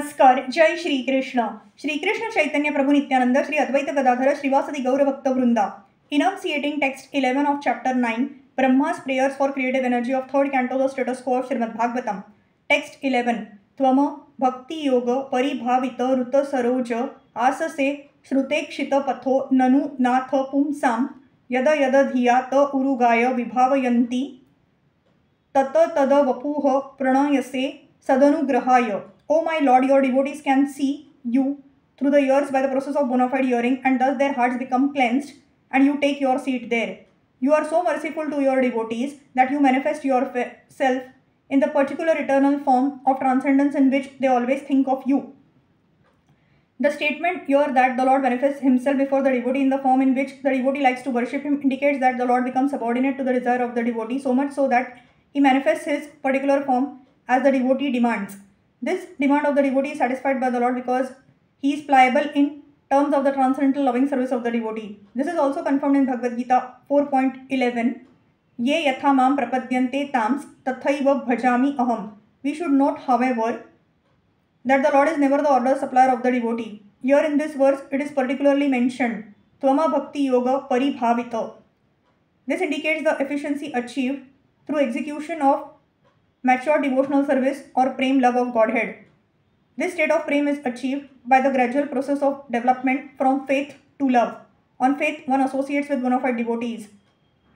नमस्कार. जय श्री कृष्ण. श्री कृष्ण चैतन्य प्रभु नित्यानंद श्री अद्वैत गदाधर श्रीवासदि गौर भक्त वृंदा. Enunciating text 11 of chapter 9, Brahma's prayers for creative energy of third canto, the status quo of Srimad Bhagavatam. Text 11. त्वम भक्ति योग परिभावित ऋत सरोज आससे श्रुतेक्षित पथो ननु नाथ पुंसाम यद यद धिया त उरुगाय विभावयन्ति तत तद वपुः प्रणयसे सदनुग्रहाय. O my Lord, your devotees can see you through the ears by the process of bona fide hearing, and thus their hearts become cleansed, and you take your seat there. You are so merciful to your devotees that you manifest yourself in the particular eternal form of transcendence in which they always think of you. The statement here that the Lord manifests himself before the devotee in the form in which the devotee likes to worship him indicates that the Lord becomes subordinate to the desire of the devotee, so much so that he manifests his particular form as the devotee demands. This demand of the devotee is satisfied by the Lord because he is pliable in terms of the transcendental loving service of the devotee. This is also confirmed in Bhagavad Gita 4.11. Ye yatha mam prapadyante tams tathaiva bhajami aham. We should note, however, that the Lord is never the order supplier of the devotee. Here in this verse, it is particularly mentioned, Tvama bhakti yoga paribhavita. This indicates the efficiency achieved through execution of mature devotional service or prem love of Godhead. This state of prem is achieved by the gradual process of development from faith to love. On faith, one associates with bona fide devotees,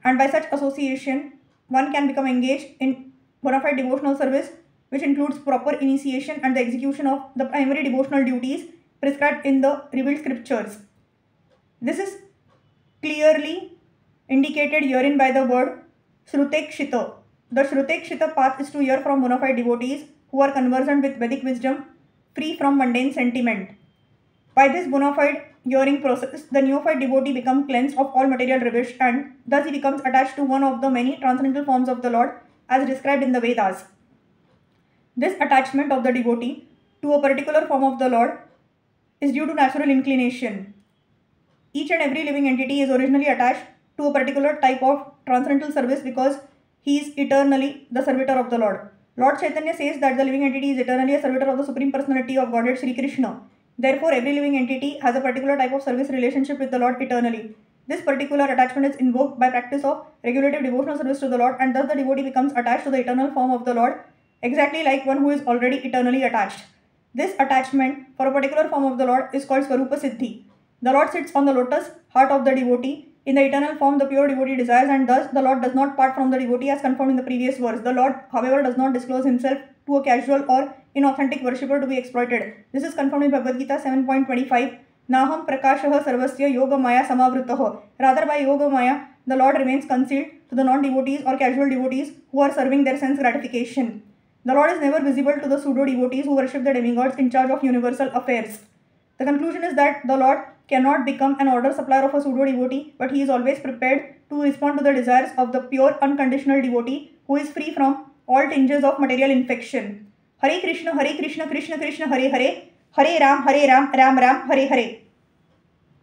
and by such association, one can become engaged in bona fide devotional service, which includes proper initiation and the execution of the primary devotional duties prescribed in the revealed scriptures. This is clearly indicated herein by the word Shrutekshita. The Shrutekshita path is to hear from bona fide devotees who are conversant with Vedic wisdom, free from mundane sentiment. By this bona fide hearing process, the neophyte devotee becomes cleansed of all material rubbish, and thus he becomes attached to one of the many transcendental forms of the Lord as described in the Vedas. This attachment of the devotee to a particular form of the Lord is due to natural inclination. Each and every living entity is originally attached to a particular type of transcendental service because he is eternally the servitor of the Lord. Lord Chaitanya says that the living entity is eternally a servitor of the Supreme Personality of Godhead Sri Krishna. Therefore, every living entity has a particular type of service relationship with the Lord eternally. This particular attachment is invoked by practice of regulative devotional service to the Lord, and thus the devotee becomes attached to the eternal form of the Lord, exactly like one who is already eternally attached. This attachment for a particular form of the Lord is called Swarupa Siddhi. The Lord sits on the lotus heart of the devotee. In the eternal form, the pure devotee desires, and thus the Lord does not part from the devotee as confirmed in the previous verse. The Lord, however, does not disclose himself to a casual or inauthentic worshipper to be exploited. This is confirmed in Bhagavad Gita 7.25. Naham prakashah sarvasya yoga maya samavrutah. Rather, by yoga maya, the Lord remains concealed to the non-devotees or casual devotees who are serving their sense gratification. The Lord is never visible to the pseudo-devotees who worship the demigods in charge of universal affairs. The conclusion is that the Lord cannot become an order supplier of a pseudo-devotee, but he is always prepared to respond to the desires of the pure unconditional devotee who is free from all tinges of material infection. Hare Krishna, Krishna Krishna, Hare Hare, Hare Ram, Ram Ram, Hare Hare.